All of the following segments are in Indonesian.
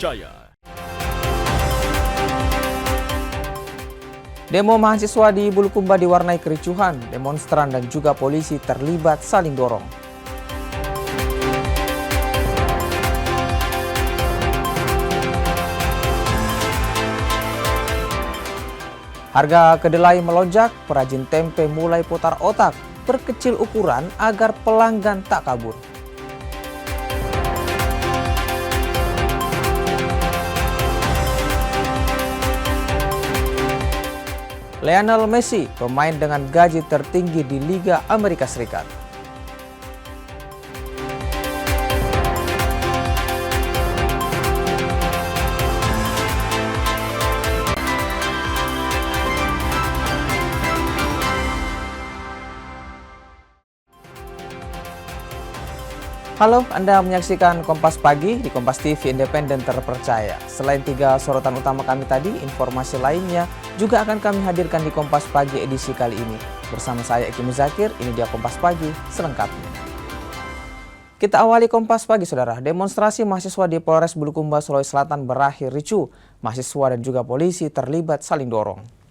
terpercaya. Demo mahasiswa di Bulukumba diwarnai kericuhan, demonstran dan juga polisi terlibat saling dorong. Harga kedelai melonjak, perajin tempe mulai putar otak, perkecil ukuran agar pelanggan tak kabur. Lionel Messi, pemain dengan gaji tertinggi di Liga Amerika Serikat. Halo, Anda menyaksikan Kompas Pagi di Kompas TV Independen Terpercaya. Selain 3 sorotan utama kami tadi, informasi lainnya juga akan kami hadirkan di Kompas Pagi edisi kali ini. Bersama saya Eki Muzakir, ini dia Kompas Pagi selengkapnya. Kita awali Kompas Pagi, saudara. Demonstrasi mahasiswa di Polres Bulukumba, Sulawesi Selatan berakhir ricuh. Mahasiswa dan juga polisi terlibat saling dorong.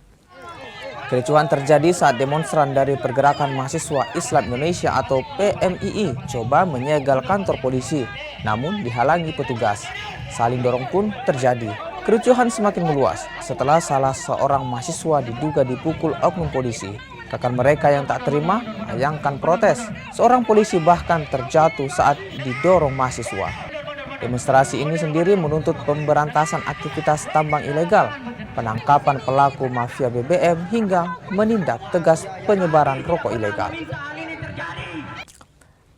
Kericuhan terjadi saat demonstran dari Pergerakan Mahasiswa Islam Indonesia atau PMII coba menyegel kantor polisi, namun dihalangi petugas. Saling dorong pun terjadi. Kericuhan semakin meluas setelah salah seorang mahasiswa diduga dipukul oknum polisi. Rekan mereka yang tak terima melayangkan protes. Seorang polisi bahkan terjatuh saat didorong mahasiswa. Demonstrasi ini sendiri menuntut pemberantasan aktivitas tambang ilegal, penangkapan pelaku mafia BBM hingga menindak tegas penyebaran rokok ilegal.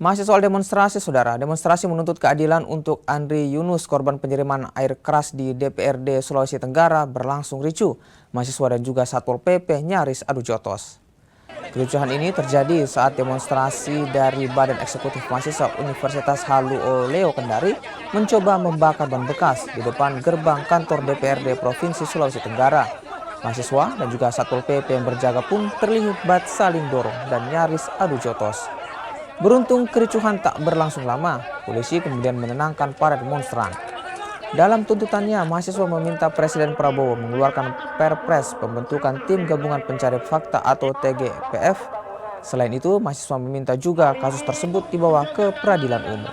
Masih soal demonstrasi, saudara. Demonstrasi menuntut keadilan untuk Andri Yunus, korban penyiraman air keras di DPRD Sulawesi Tenggara berlangsung ricuh. Mahasiswa dan juga Satpol PP nyaris adu jotos. Kericuhan ini terjadi saat demonstrasi dari Badan Eksekutif Mahasiswa Universitas Halu Oleo Kendari mencoba membakar ban bekas di depan gerbang kantor DPRD Provinsi Sulawesi Tenggara. Mahasiswa dan juga Satpol PP yang berjaga pun terlibat saling dorong dan nyaris adu jotos. Beruntung kericuhan tak berlangsung lama, polisi kemudian menenangkan para demonstran. Dalam tuntutannya, mahasiswa meminta Presiden Prabowo mengeluarkan Perpres pembentukan Tim Gabungan Pencari Fakta atau TGPF. Selain itu, mahasiswa meminta juga kasus tersebut dibawa ke peradilan umum.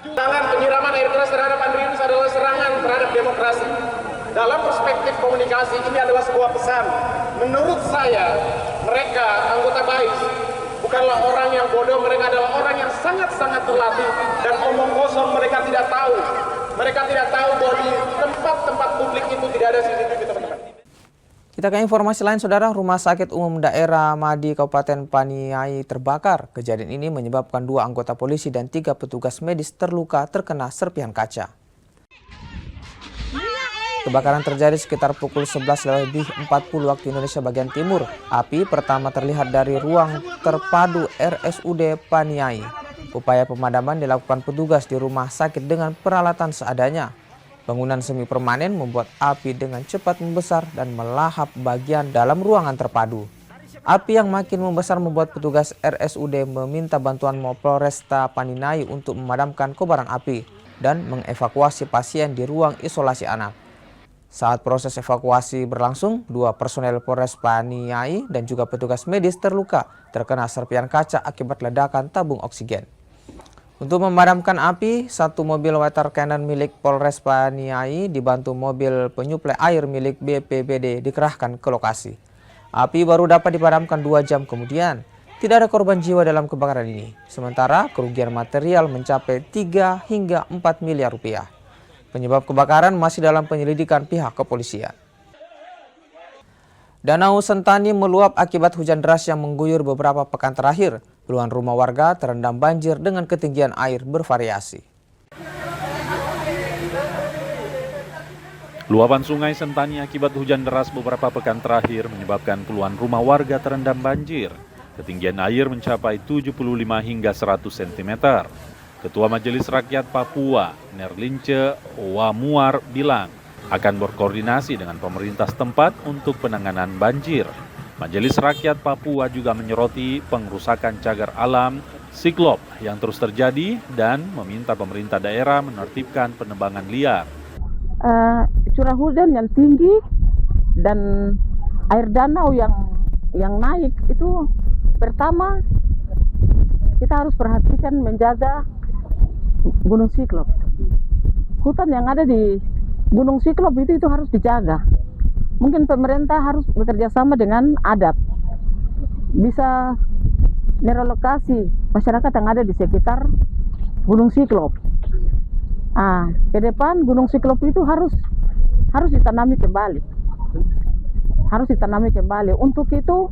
Serangan penyiraman air keras terhadap Andri Yunus adalah serangan terhadap demokrasi. Dalam perspektif komunikasi, ini adalah sebuah pesan. Menurut saya, mereka anggota BAIS bukanlah orang yang bodoh, mereka adalah orang yang sangat-sangat terlatih dan omong kosong mereka tidak tahu. Mereka tidak tahu bahwa di tempat-tempat publik itu tidak ada CCTV, teman-teman. Kita ke informasi lain, saudara. Rumah Sakit Umum Daerah Madi Kabupaten Paniai terbakar. Kejadian ini menyebabkan 2 anggota polisi dan 3 petugas medis terluka terkena serpihan kaca. Kebakaran terjadi sekitar pukul 11:40 waktu Indonesia bagian timur. Api pertama terlihat dari ruang terpadu RSUD Paniai. Upaya pemadaman dilakukan petugas di rumah sakit dengan peralatan seadanya. Bangunan semi permanen membuat api dengan cepat membesar dan melahap bagian dalam ruangan terpadu. Api yang makin membesar membuat petugas RSUD meminta bantuan Polresta Paniai untuk memadamkan kobaran api dan mengevakuasi pasien di ruang isolasi anak. Saat proses evakuasi berlangsung, 2 personel Polres Paniai dan juga petugas medis terluka terkena serpihan kaca akibat ledakan tabung oksigen. Untuk memadamkan api, 1 mobil water cannon milik Polres Paniai dibantu mobil penyuplai air milik BPBD dikerahkan ke lokasi. Api baru dapat dipadamkan 2 jam kemudian. Tidak ada korban jiwa dalam kebakaran ini. Sementara kerugian material mencapai 3 hingga 4 miliar rupiah. Penyebab kebakaran masih dalam penyelidikan pihak kepolisian. Danau Sentani meluap akibat hujan deras yang mengguyur beberapa pekan terakhir. Puluhan rumah warga terendam banjir dengan ketinggian air bervariasi. Luapan sungai Sentani akibat hujan deras beberapa pekan terakhir menyebabkan puluhan rumah warga terendam banjir. Ketinggian air mencapai 75 hingga 100 cm. Ketua Majelis Rakyat Papua, Nerlince Wamuar bilang akan berkoordinasi dengan pemerintah setempat untuk penanganan banjir. Majelis Rakyat Papua juga menyoroti pengrusakan cagar alam siklop yang terus terjadi dan meminta pemerintah daerah menertibkan penebangan liar. Curah hujan yang tinggi dan air danau yang naik itu, pertama kita harus perhatikan menjaga Gunung Siklop. Hutan yang ada di Gunung Siklop itu harus dijaga. Mungkin pemerintah harus bekerja sama dengan adat, bisa merelokasi masyarakat yang ada di sekitar Gunung Siklop. Ke depan Gunung Siklop itu harus ditanami kembali. Untuk itu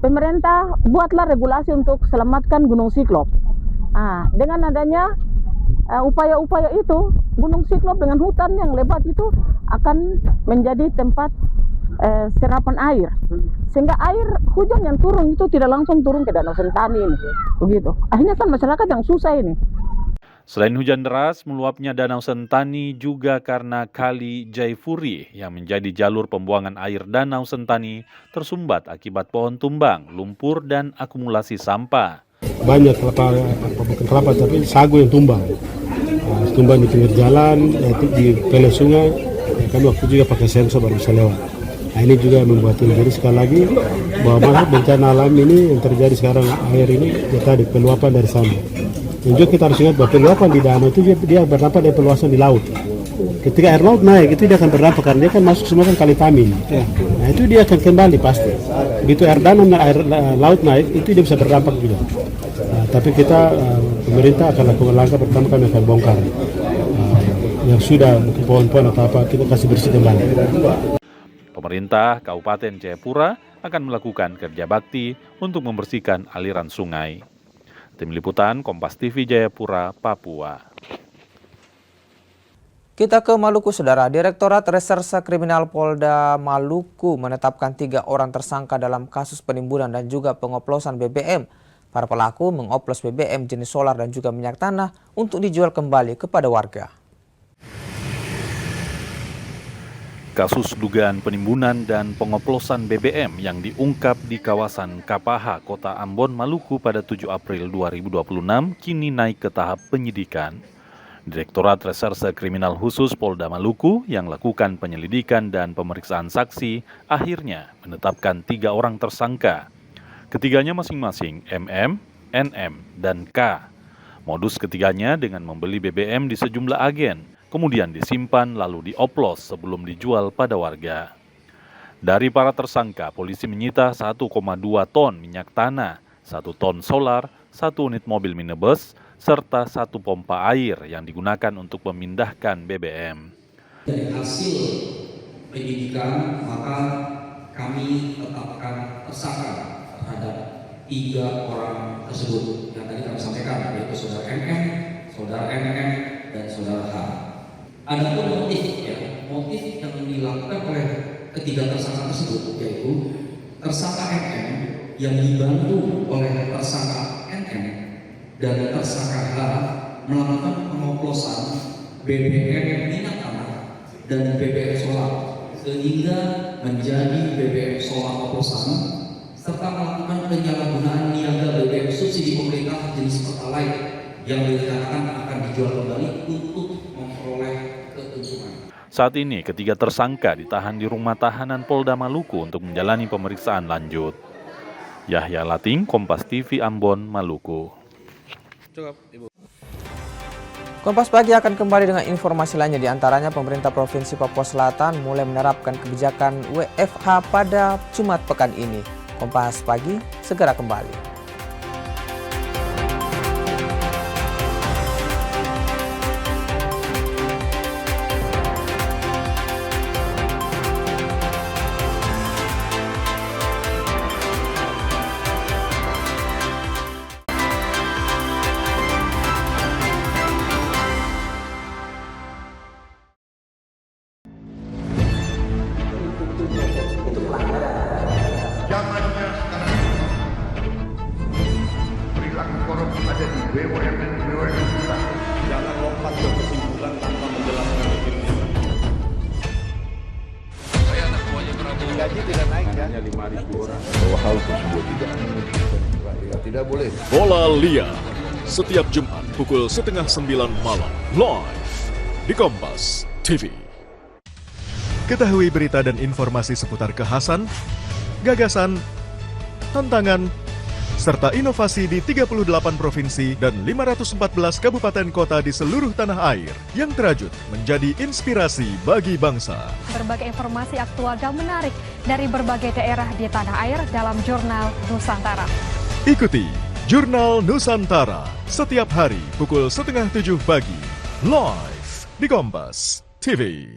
pemerintah buatlah regulasi untuk selamatkan Gunung Siklop. Dengan adanya upaya-upaya itu, Gunung Siklop dengan hutan yang lebat itu akan menjadi tempat serapan air, sehingga air hujan yang turun itu tidak langsung turun ke Danau Sentani ini, begitu. Akhirnya kan masyarakat yang susah ini. Selain hujan deras, meluapnya Danau Sentani juga karena Kali Jaifuri yang menjadi jalur pembuangan air Danau Sentani tersumbat akibat pohon tumbang, lumpur, dan akumulasi sampah. Banyak bukan kelapa tapi sagu yang tumbang. Tumbang di pinggir jalan, di pele sungai. Kami waktu juga pakai sensor baru bisa lewat. Ini juga membuat ini. Jadi sekali lagi bahwa bencana alam ini yang terjadi sekarang, air ini tadi peluapan dari sana. Dan juga kita harus ingat bahwa peluapan di danau itu dia berdampak dari peluasan di laut. Ketika air laut naik itu dia akan berdampak karena dia kan masuk semua kan kali tamin. Nah itu dia akan kembali pasti. Begitu air danau, air laut naik itu dia bisa berdampak juga. Tapi kita pemerintah akan lakukan langkah pertama, kami akan bongkar yang sudah mungkin pohon-pohon atau apa, kita kasih bersih kembali. Pemerintah Kabupaten Jayapura akan melakukan kerja bakti untuk membersihkan aliran sungai. Tim Liputan Kompas TV Jayapura, Papua. Kita ke Maluku, Saudara. Direktorat Reserse Kriminal Polda Maluku menetapkan 3 orang tersangka dalam kasus penimbunan dan juga pengoplosan BBM. Para pelaku mengoplos BBM jenis solar dan juga minyak tanah untuk dijual kembali kepada warga. Kasus dugaan penimbunan dan pengoplosan BBM yang diungkap di kawasan Kapaha, Kota Ambon, Maluku pada 7 April 2026 kini naik ke tahap penyidikan. Direktorat Reserse Kriminal Khusus Polda Maluku yang lakukan penyelidikan dan pemeriksaan saksi akhirnya menetapkan 3 orang tersangka. Ketiganya masing-masing MM, NM, dan K. Modus ketiganya dengan membeli BBM di sejumlah agen, kemudian disimpan lalu dioplos sebelum dijual pada warga. Dari para tersangka, polisi menyita 1,2 ton minyak tanah, 1 ton solar, 1 unit mobil minibus, serta 1 pompa air yang digunakan untuk memindahkan BBM. Dari hasil penyidikan, maka kami tetapkan tersangka terhadap 3 orang tersebut yang tadi kami sampaikan, yaitu saudara MM, saudara MM, dan saudara H. Adapun motif yang dilakukan oleh ketiga tersangka tersebut, yaitu tersangka MM yang dibantu oleh tersangka NM dan tersangka H melakukan pengoplosan BBM minyak tanah dan BBM solar sehingga menjadi BBM solar oplosan, serta melakukan penyalahgunaan niaga BBM subsidi pemerintah jenis pertalite yang direncanakan akan dijual kembali untuk memperoleh keuntungan. Saat ini ketiga tersangka ditahan di rumah tahanan Polda Maluku untuk menjalani pemeriksaan lanjut. Yahya Lating, Kompas TV Ambon, Maluku. Kompas Pagi akan kembali dengan informasi lainnya, di antaranya pemerintah Provinsi Papua Selatan mulai menerapkan kebijakan WFH pada Jumat pekan ini. Kompas Pagi segera kembali. Zamannya sekarang perilaku korup ada di BUMN kita. Jangan lompat ke kesimpulan tanpa menjelaskan dirinya. Saya anak buahnya Prabowo. Gaji tidak naik ya? Hanya 5.000 orang. Bahwa hal tersebut tidak Tidak boleh. Bola Liar setiap Jumat pukul 8:30 malam live di Kompas TV. Ketahui berita dan informasi seputar kekhasan, gagasan, tantangan, serta inovasi di 38 provinsi dan 514 kabupaten kota di seluruh tanah air yang terajut menjadi inspirasi bagi bangsa. Berbagai informasi aktual dan menarik dari berbagai daerah di tanah air dalam Jurnal Nusantara. Ikuti Jurnal Nusantara setiap hari pukul 6:30 pagi, live di Kompas TV.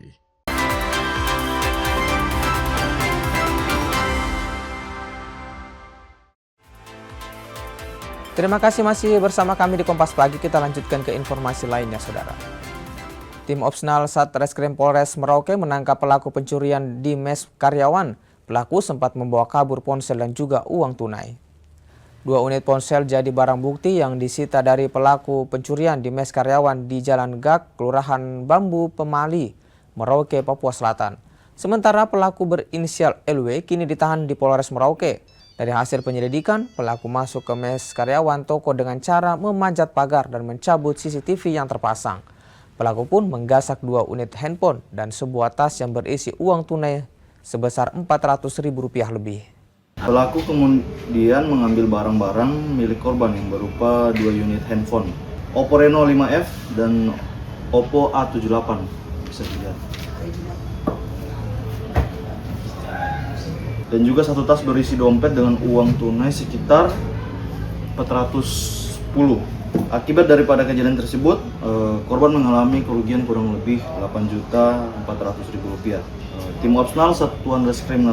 Terima kasih masih bersama kami di Kompas Pagi. Kita lanjutkan ke informasi lainnya, saudara. Tim Opsnal Satreskrim Polres Merauke menangkap pelaku pencurian di mes karyawan. Pelaku sempat membawa kabur ponsel dan juga uang tunai. 2 unit ponsel jadi barang bukti yang disita dari pelaku pencurian di mes karyawan di Jalan Gak, Kelurahan Bambu, Pemali, Merauke, Papua Selatan. Sementara pelaku berinisial LW kini ditahan di Polres Merauke. Dari hasil penyelidikan, pelaku masuk ke mes karyawan toko dengan cara memanjat pagar dan mencabut CCTV yang terpasang. Pelaku pun menggasak 2 unit handphone dan sebuah tas yang berisi uang tunai sebesar Rp400.000 lebih. Pelaku kemudian mengambil barang-barang milik korban yang berupa 2 unit handphone, Oppo Reno 5F dan Oppo A78, bisa dilihat. Dan juga 1 tas berisi dompet dengan uang tunai sekitar 410. Akibat daripada kejadian tersebut, korban mengalami kerugian kurang lebih Rp8.400.000. Tim Opsnal Satuan Reskrim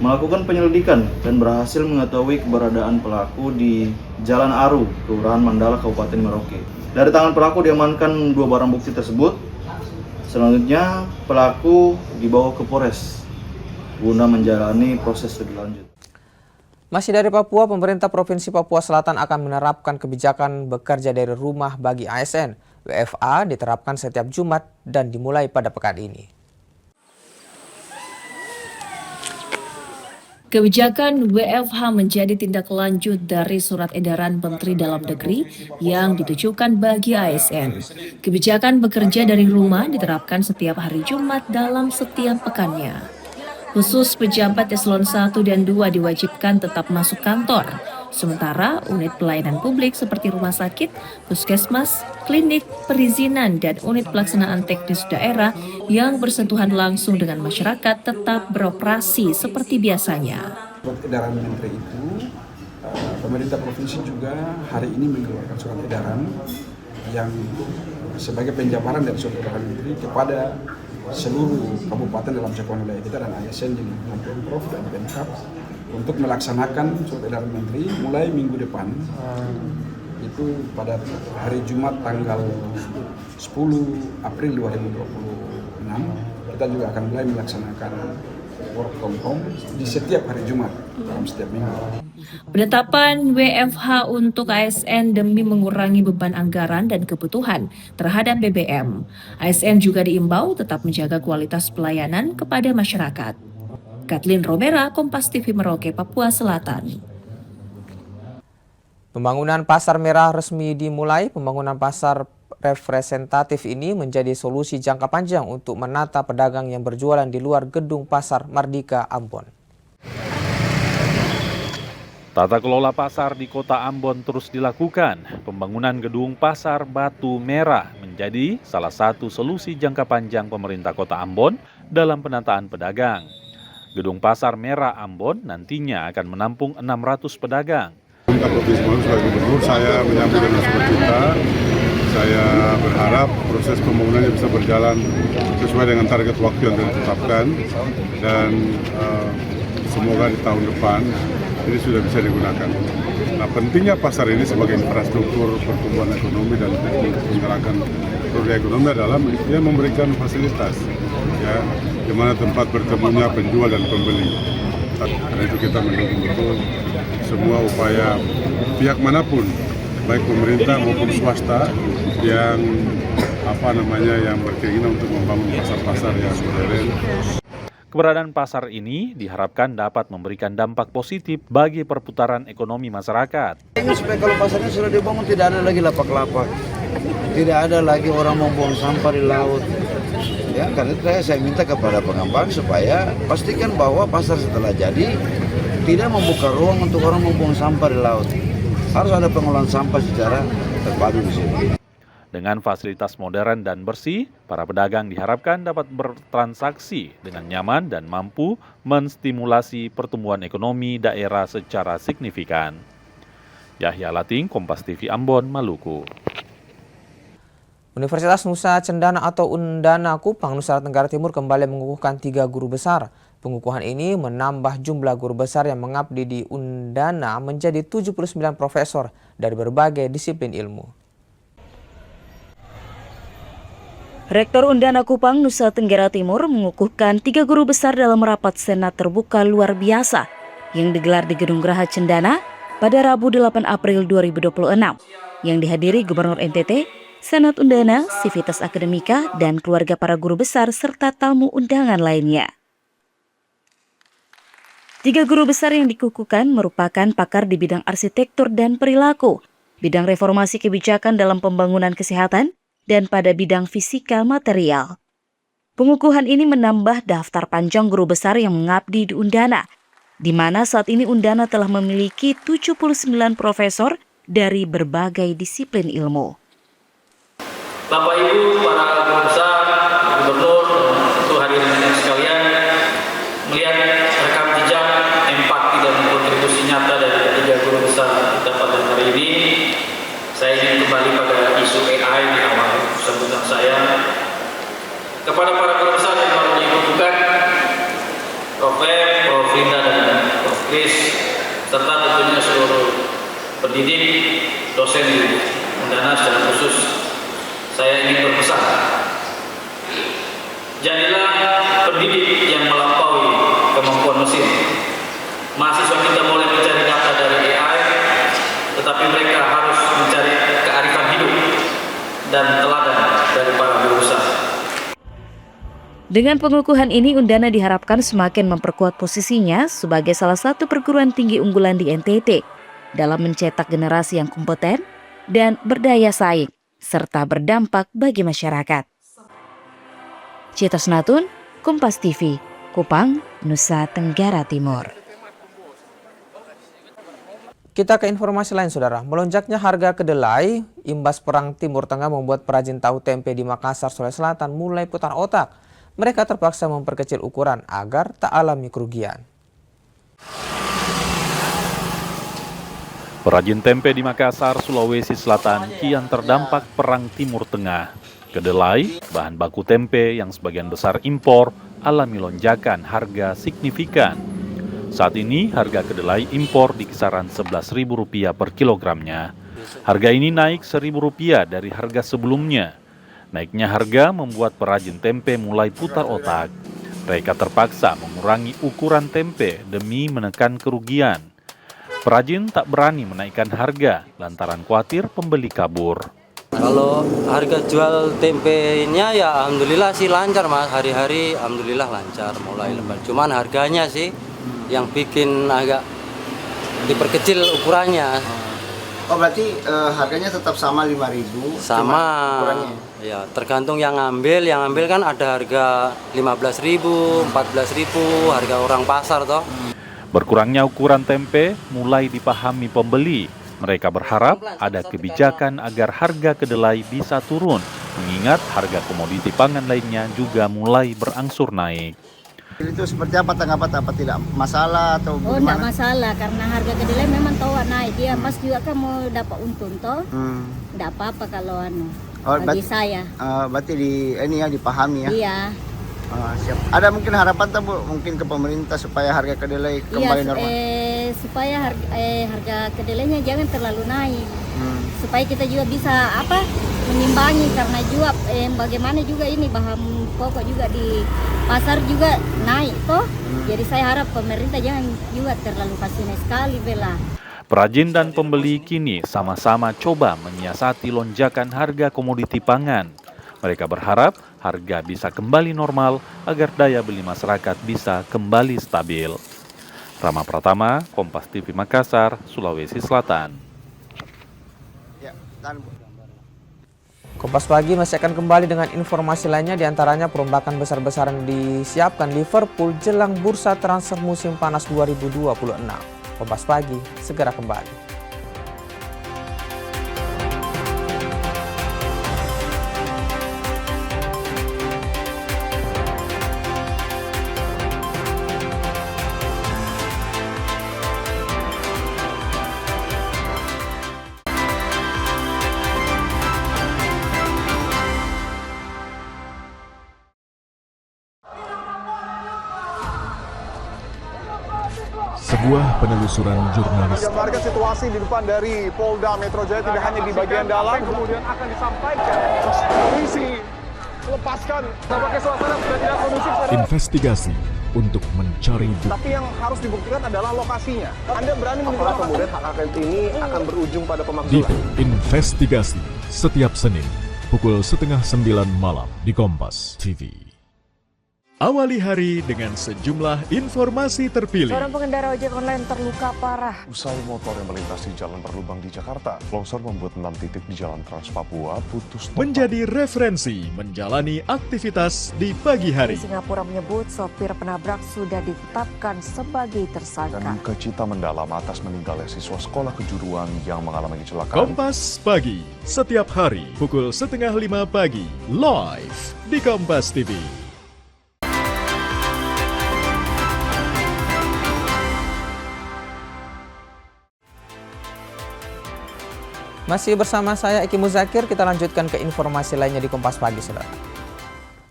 melakukan penyelidikan dan berhasil mengetahui keberadaan pelaku di Jalan Aru, Kelurahan Mandala, Kabupaten Merauke. Dari tangan pelaku diamankan 2 barang bukti tersebut. Selanjutnya pelaku dibawa ke Polres guna menjalani proses lebih lanjut. Masih dari Papua, pemerintah Provinsi Papua Selatan akan menerapkan kebijakan bekerja dari rumah bagi ASN. WFA diterapkan setiap Jumat dan dimulai pada pekan ini. Kebijakan WFH menjadi tindak lanjut dari surat edaran Menteri Dalam Negeri yang ditujukan bagi ASN. Kebijakan bekerja dari rumah diterapkan setiap hari Jumat dalam setiap pekannya. Khusus pejabat eselon 1 dan 2 diwajibkan tetap masuk kantor. Sementara unit pelayanan publik seperti rumah sakit, puskesmas, klinik, perizinan, dan unit pelaksanaan teknis daerah yang bersentuhan langsung dengan masyarakat tetap beroperasi seperti biasanya. Surat edaran Menteri itu, pemerintah provinsi juga hari ini mengeluarkan surat edaran yang sebagai penjabaran dari surat edaran Menteri kepada seluruh kabupaten dalam cakupan wilayah kita dan ASN di lingkungan Pemprov dan Pemkab untuk melaksanakan surat edaran Menteri mulai minggu depan. Itu pada hari Jumat tanggal 10 April 2026 kita juga akan mulai melaksanakan work from home di setiap hari Jumat dalam setiap minggu. Penetapan WFH untuk ASN demi mengurangi beban anggaran dan kebutuhan terhadap BBM. ASN juga diimbau tetap menjaga kualitas pelayanan kepada masyarakat. Kathleen Romera, Kompas TV Merauke, Papua Selatan. Pembangunan pasar merah resmi dimulai. Pembangunan pasar representatif ini menjadi solusi jangka panjang untuk menata pedagang yang berjualan di luar gedung pasar Mardika, Ambon. Tata kelola pasar di kota Ambon terus dilakukan. Pembangunan gedung pasar Batu Merah menjadi salah satu solusi jangka panjang pemerintah kota Ambon dalam penataan pedagang. Gedung pasar Merah Ambon nantinya akan menampung 600 pedagang. Provinsi Maluku sebagai gubernur, saya menyambut dengan sukacita. Saya berharap proses pembangunannya bisa berjalan sesuai dengan target waktu yang ditetapkan dan semoga di tahun depan ini sudah bisa digunakan. Nah, pentingnya pasar ini sebagai infrastruktur pertumbuhan ekonomi dan menggerakkan roda ekonomi adalah dia memberikan fasilitas, ya, di mana tempat bertemunya penjual dan pembeli. Karena itu kita mendukung betul semua upaya pihak manapun, baik pemerintah maupun swasta yang yang berkeinginan untuk membangun pasar-pasar yang modern. Keberadaan pasar ini diharapkan dapat memberikan dampak positif bagi perputaran ekonomi masyarakat. Ini supaya kalau pasarnya sudah dibangun tidak ada lagi lapak-lapak, tidak ada lagi orang membuang sampah di laut. Ya, karena itu saya minta kepada pengembang supaya pastikan bahwa pasar setelah jadi tidak membuka ruang untuk orang membuang sampah di laut. Harus ada pengolahan sampah secara terpadu di sini. Dengan fasilitas modern dan bersih, para pedagang diharapkan dapat bertransaksi dengan nyaman dan mampu menstimulasi pertumbuhan ekonomi daerah secara signifikan. Yahya Lating, Kompas TV Ambon, Maluku. Universitas Nusa Cendana atau Undana Kupang, Nusa Tenggara Timur kembali mengukuhkan 3 guru besar. Pengukuhan ini menambah jumlah guru besar yang mengabdi di Undana menjadi 79 profesor dari berbagai disiplin ilmu. Rektor Undana Kupang, Nusa Tenggara Timur mengukuhkan 3 guru besar dalam rapat Senat terbuka luar biasa yang digelar di Gedung Geraha Cendana pada Rabu 8 April 2026 yang dihadiri Gubernur NTT, Senat Undana, Sivitas Akademika, dan keluarga para guru besar serta tamu undangan lainnya. 3 guru besar yang dikukuhkan merupakan pakar di bidang arsitektur dan perilaku, bidang reformasi kebijakan dalam pembangunan kesehatan, dan pada bidang fisika material. Pengukuhan ini menambah daftar panjang guru besar yang mengabdi di Undana, di mana saat ini Undana telah memiliki 79 profesor dari berbagai disiplin ilmu. Bapak Ibu, para guru besar, gubernur, untuk hadirin sekalian, melihat rekam jejak, empati dan kontribusi nyata dari 3 guru besar kita pada hari ini, saya ingin kembali pada isu AI di awal sambutan saya. Kepada para guru besar yang baru dikukuhkan, Prof. Linda dan Prof. Kris, serta tentunya seluruh pendidik, dosen di Undana secara khusus, saya ingin berpesan, jadilah pendidik yang melampaui kemampuan mesin. Mahasiswa kita mulai mencari data dari AI, tetapi mereka harus mencari kearifan hidup dan teladan dari para guru besar. Dengan pengukuhan ini, Undana diharapkan semakin memperkuat posisinya sebagai salah satu perguruan tinggi unggulan di NTT dalam mencetak generasi yang kompeten dan berdaya saing, serta berdampak bagi masyarakat. Cita Senatun, Kompas TV, Kupang, Nusa Tenggara Timur. Kita ke informasi lain, saudara. Melonjaknya harga kedelai imbas perang Timur Tengah membuat perajin tahu tempe di Makassar, Sulawesi Selatan mulai putar otak. Mereka terpaksa memperkecil ukuran agar tak alami kerugian. Perajin tempe di Makassar, Sulawesi Selatan kian terdampak perang Timur Tengah. Kedelai, bahan baku tempe yang sebagian besar impor, alami lonjakan harga signifikan. Saat ini harga kedelai impor di kisaran Rp11.000 per kilogramnya. Harga ini naik Rp1.000 dari harga sebelumnya. Naiknya harga membuat perajin tempe mulai putar otak. Mereka terpaksa mengurangi ukuran tempe demi menekan kerugian. Perajin tak berani menaikkan harga lantaran khawatir pembeli kabur. Kalau harga jual tempenya ya alhamdulillah sih lancar Mas, hari-hari alhamdulillah lancar mulai lebar. Cuman harganya sih yang bikin agak diperkecil ukurannya. Oh berarti harganya tetap sama 5.000? Sama, ya tergantung yang ngambil kan ada harga 15.000, 14.000, harga orang pasar toh. Berkurangnya ukuran tempe mulai dipahami pembeli. Mereka berharap ada kebijakan agar harga kedelai bisa turun, mengingat harga komoditi pangan lainnya juga mulai berangsur naik. Itu seperti apa tanggapan, apa tidak masalah atau bagaimana? Oh tidak masalah karena harga kedelai memang tahu naik dia pas juga kan mau dapat untung toh. Tidak apa-apa kalau bagi saya. Berarti ini ya dipahami ya. Iya. Siap. Ada mungkin harapan tak Bu mungkin ke pemerintah supaya harga kedelai kembali normal? Supaya harga kedelainya jangan terlalu naik. Supaya kita juga bisa menyimbangi karena juga bagaimana juga ini bahan pokok juga di pasar juga naik toh. Jadi saya harap pemerintah jangan juga terlalu kasih sekali bela. Perajin dan pembeli kini sama-sama coba menyiasati lonjakan harga komoditi pangan. Mereka berharap harga bisa kembali normal agar daya beli masyarakat bisa kembali stabil. Rama Pratama, Kompas TV Makassar, Sulawesi Selatan. Kompas Pagi masih akan kembali dengan informasi lainnya, diantaranya perombakan besar-besaran disiapkan Liverpool jelang bursa transfer musim panas 2026. Kompas Pagi segera kembali. Sebuah penelusuran jurnalis Gambarkan situasi di depan dari Polda Metro Jaya tidak hanya di bagian dalam, kemudian akan disampaikan polisi lepaskan. Tampaknya suasana sudah tidak kondusif. investigasi untuk mencari bukti. Tapi yang harus dibuktikan adalah lokasinya. Anda berani menilai kemudian hak angket ini akan berujung pada pemakzulan. Investigasi setiap Senin pukul 8:30 malam di Kompas TV. Awali hari dengan sejumlah informasi terpilih. Seorang pengendara ojek online terluka parah. Usai motor yang melintasi jalan berlubang di Jakarta, longsor membuat 6 titik di Jalan Trans Papua putus total. Menjadi referensi menjalani aktivitas di pagi hari. Di Singapura menyebut sopir penabrak sudah ditetapkan sebagai tersangka. Dan kecita mendalam atas meninggalnya siswa sekolah kejuruan yang mengalami kecelakaan. Kompas Pagi, setiap hari pukul 4:30 pagi, live di Kompas TV. Masih bersama saya Eki Muzakir, kita lanjutkan ke informasi lainnya di Kompas Pagi, saudara.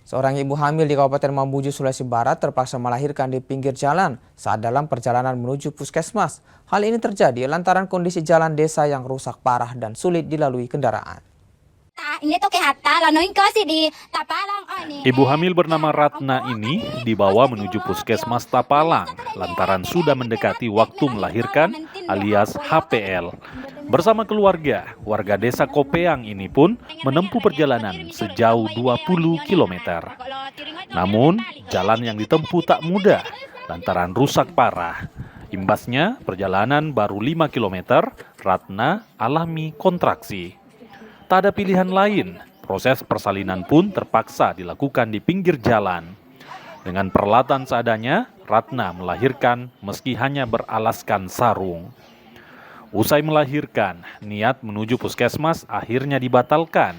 Seorang ibu hamil di Kabupaten Mamuju, Sulawesi Barat terpaksa melahirkan di pinggir jalan saat dalam perjalanan menuju puskesmas. Hal ini terjadi lantaran kondisi jalan desa yang rusak parah dan sulit dilalui kendaraan. Ibu hamil bernama Ratna ini dibawa menuju puskesmas Tapalang lantaran sudah mendekati waktu melahirkan alias HPL. Bersama keluarga, warga desa Kopeang ini pun menempuh perjalanan sejauh 20 km. Namun, jalan yang ditempuh tak mudah lantaran rusak parah. Imbasnya, perjalanan baru 5 km, Ratna alami kontraksi. Tak ada pilihan lain, proses persalinan pun terpaksa dilakukan di pinggir jalan. Dengan peralatan seadanya, Ratna melahirkan meski hanya beralaskan sarung. Usai melahirkan, niat menuju puskesmas akhirnya dibatalkan.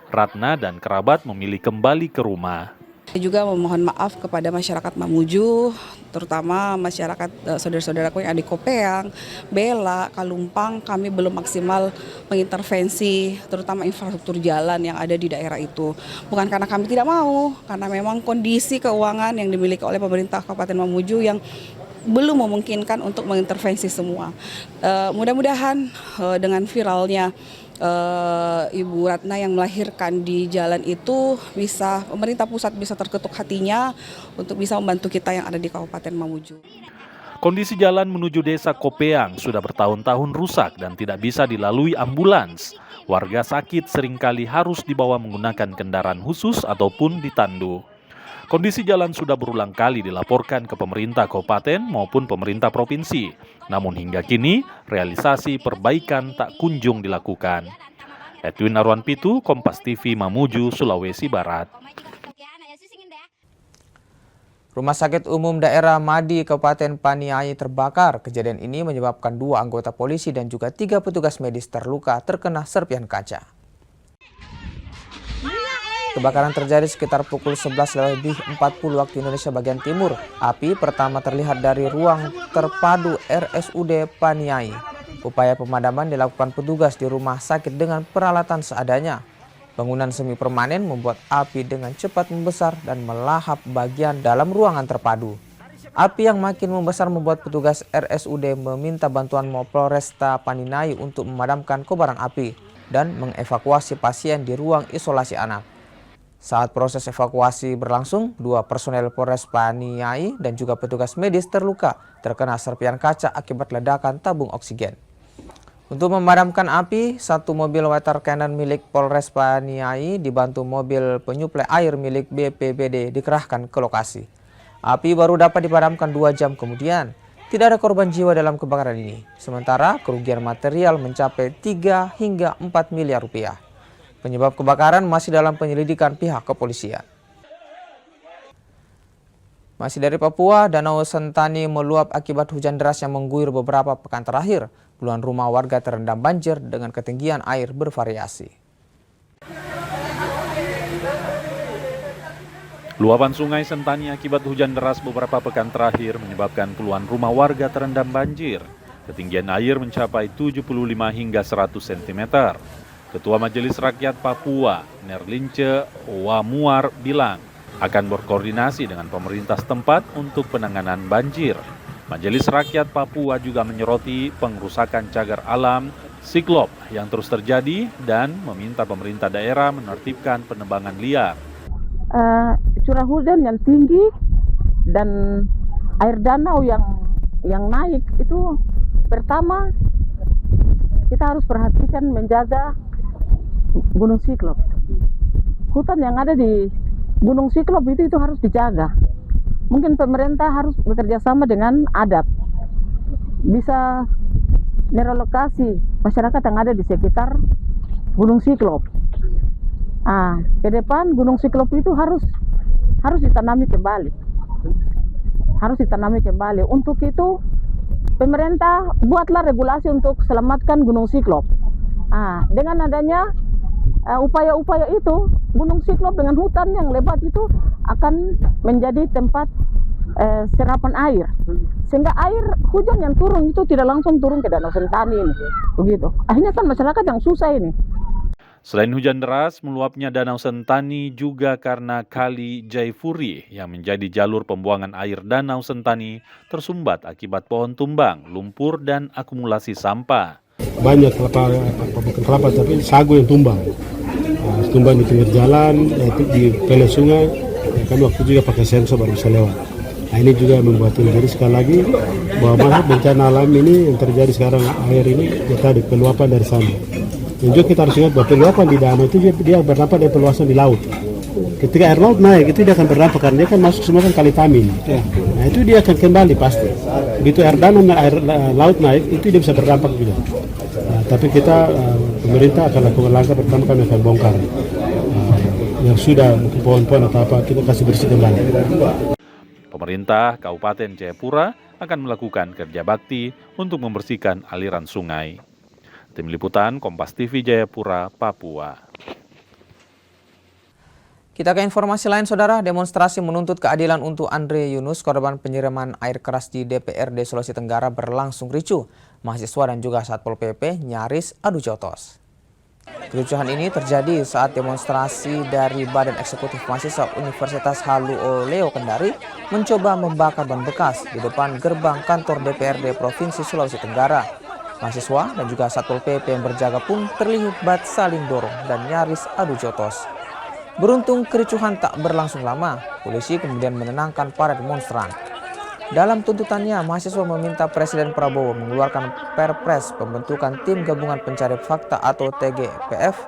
Ratna dan kerabat memilih kembali ke rumah. Saya juga memohon maaf kepada masyarakat Mamuju, terutama masyarakat saudara-saudaraku yang ada di Kopeang, Bela, Kalumpang. Kami belum maksimal mengintervensi terutama infrastruktur jalan yang ada di daerah itu. Bukan karena kami tidak mau, karena memang kondisi keuangan yang dimiliki oleh pemerintah Kabupaten Mamuju yang belum memungkinkan untuk mengintervensi semua. Mudah-mudahan dengan viralnya Ibu Ratna yang melahirkan di jalan itu bisa pemerintah pusat bisa terketuk hatinya untuk bisa membantu kita yang ada di Kabupaten Mamuju. Kondisi jalan menuju desa Kopeang sudah bertahun-tahun rusak dan tidak bisa dilalui ambulans. Warga sakit seringkali harus dibawa menggunakan kendaraan khusus ataupun ditandu. Kondisi jalan sudah berulang kali dilaporkan ke pemerintah kabupaten maupun pemerintah provinsi. Namun hingga kini, realisasi perbaikan tak kunjung dilakukan. Edwin Arwan Pitu, Kompas TV Mamuju, Sulawesi Barat. Rumah Sakit Umum Daerah Madi, Kabupaten Paniai terbakar. Kejadian ini menyebabkan 2 anggota polisi dan juga 3 petugas medis terluka terkena serpihan kaca. Kebakaran terjadi sekitar pukul 11:40 waktu Indonesia bagian timur. Api pertama terlihat dari ruang terpadu RSUD Paniai. Upaya pemadaman dilakukan petugas di rumah sakit dengan peralatan seadanya. Bangunan semi permanen membuat api dengan cepat membesar dan melahap bagian dalam ruangan terpadu. Api yang makin membesar membuat petugas RSUD meminta bantuan Mapolresta Paniai untuk memadamkan kobaran api dan mengevakuasi pasien di ruang isolasi anak. Saat proses evakuasi berlangsung, 2 personel Polres Paniai dan juga petugas medis terluka terkena serpihan kaca akibat ledakan tabung oksigen. Untuk memadamkan api, satu mobil water cannon milik Polres Paniai dibantu mobil penyuplai air milik BPBD dikerahkan ke lokasi. Api baru dapat dipadamkan 2 jam kemudian. Tidak ada korban jiwa dalam kebakaran ini. Sementara kerugian material mencapai 3 hingga 4 miliar rupiah. Penyebab kebakaran masih dalam penyelidikan pihak kepolisian. Masih dari Papua, Danau Sentani meluap akibat hujan deras yang mengguyur beberapa pekan terakhir. Puluhan rumah warga terendam banjir dengan ketinggian air bervariasi. Luapan sungai Sentani akibat hujan deras beberapa pekan terakhir menyebabkan puluhan rumah warga terendam banjir. Ketinggian air mencapai 75 hingga 100 cm. Ketua Majelis Rakyat Papua, Nerlince Wamuar bilang akan berkoordinasi dengan pemerintah setempat untuk penanganan banjir. Majelis Rakyat Papua juga menyoroti pengrusakan cagar alam siklop yang terus terjadi dan meminta pemerintah daerah menertibkan penebangan liar. Curah hujan yang tinggi dan air danau yang naik itu, pertama kita harus perhatikan menjaga Gunung Siklop. Hutan yang ada di Gunung Siklop itu harus dijaga. Mungkin pemerintah harus bekerja sama dengan adat, bisa merelokasi masyarakat yang ada di sekitar Gunung Siklop. Ke depan Gunung Siklop itu harus ditanami kembali. Harus ditanami kembali. Untuk itu pemerintah buatlah regulasi untuk selamatkan Gunung Siklop. Dengan adanya upaya-upaya itu, Gunung Siklop dengan hutan yang lebat itu akan menjadi tempat serapan air, sehingga air hujan yang turun itu tidak langsung turun ke Danau Sentani ini, begitu. Akhirnya kan masyarakat yang susah ini. Selain hujan deras, meluapnya Danau Sentani juga karena Kali Jaifuri yang menjadi jalur pembuangan air Danau Sentani tersumbat akibat pohon tumbang, lumpur, dan akumulasi sampah. Banyak bukan kelapa tapi sagu yang tumbang. Tumbang di pinggir jalan, di pele sungai. Kami waktu juga pakai sensor baru bisa lewat. Ini juga membuat jadi sekali lagi bahwa malah bencana alam ini yang terjadi sekarang, air ini tadi peluapan dari sana. Dan juga kita harus ingat bahwa peluapan di danau itu dia berdampak dari peluasan di laut. Ketika air laut naik itu dia akan berdampak karena dia kan masuk semua kan kali tamin. Nah itu dia akan kembali pasti. Begitu air danau, air laut naik itu dia bisa berdampak juga. Tapi kita pemerintah akan lakukan langkah pertama, kami akan bongkar yang sudah pohon-pohon atau apa, kita kasih bersih kembali. Pemerintah Kabupaten Jayapura akan melakukan kerja bakti untuk membersihkan aliran sungai. Tim Liputan Kompas TV Jayapura, Papua. Kita ke informasi lain, saudara. Demonstrasi menuntut keadilan untuk Andre Yunus, korban penyiraman air keras di DPRD Sulawesi Tenggara, berlangsung ricuh. Mahasiswa dan juga Satpol PP nyaris adu jotos. Kericuhan ini terjadi saat demonstrasi dari Badan Eksekutif Mahasiswa Universitas Halu Oleo Kendari mencoba membakar ban bekas di depan gerbang kantor DPRD Provinsi Sulawesi Tenggara. Mahasiswa dan juga Satpol PP yang berjaga pun terlibat saling dorong dan nyaris adu jotos. Beruntung kericuhan tak berlangsung lama, polisi kemudian menenangkan para demonstran. Dalam tuntutannya, mahasiswa meminta Presiden Prabowo mengeluarkan Perpres pembentukan Tim Gabungan Pencari Fakta atau TGPF.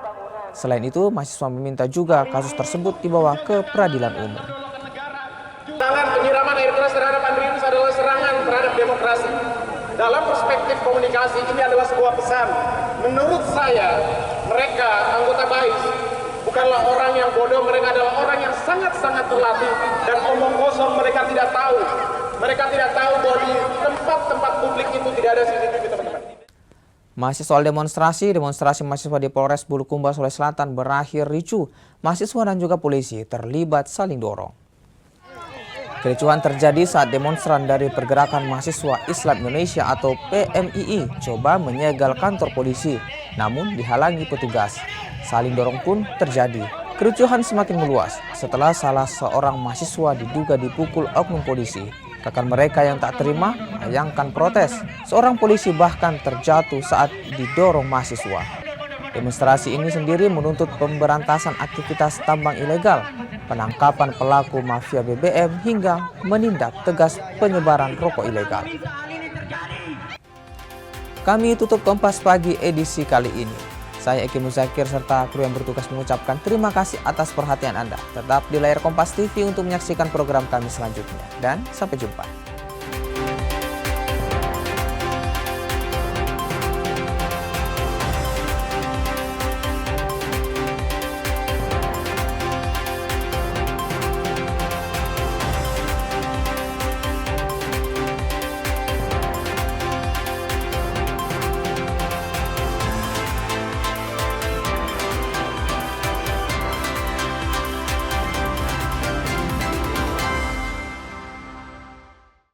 Selain itu, mahasiswa meminta juga kasus tersebut dibawa ke peradilan umum. Serangan penyiraman air keras terhadap Andre Yunus adalah serangan terhadap demokrasi. Dalam perspektif komunikasi ini adalah sebuah pesan. Menurut saya, mereka anggota BAIS bukanlah orang yang bodoh, mereka adalah orang yang sangat-sangat terlatih dan omong kosong mereka tidak tahu. Mereka tidak tahu bahwa di tempat-tempat publik itu tidak ada CCTV, teman-teman. Masih soal demonstrasi mahasiswa di Polres Bulukumba, Sulawesi Selatan berakhir ricuh. Mahasiswa dan juga polisi terlibat saling dorong. Kericuhan terjadi saat demonstran dari Pergerakan Mahasiswa Islam Indonesia atau PMII coba menyegel kantor polisi, namun dihalangi petugas. Saling dorong pun terjadi. Kericuhan semakin meluas setelah salah seorang mahasiswa diduga dipukul oknum polisi. Rekan mereka yang tak terima melayangkan protes. Seorang polisi bahkan terjatuh saat didorong mahasiswa. Demonstrasi ini sendiri menuntut pemberantasan aktivitas tambang ilegal, penangkapan pelaku mafia BBM hingga menindak tegas penyebaran rokok ilegal. Kami tutup Kompas Pagi edisi kali ini. Saya Eki Muzakir serta kru yang bertugas mengucapkan terima kasih atas perhatian Anda. Tetap di layar Kompas TV untuk menyaksikan program kami selanjutnya. Dan sampai jumpa.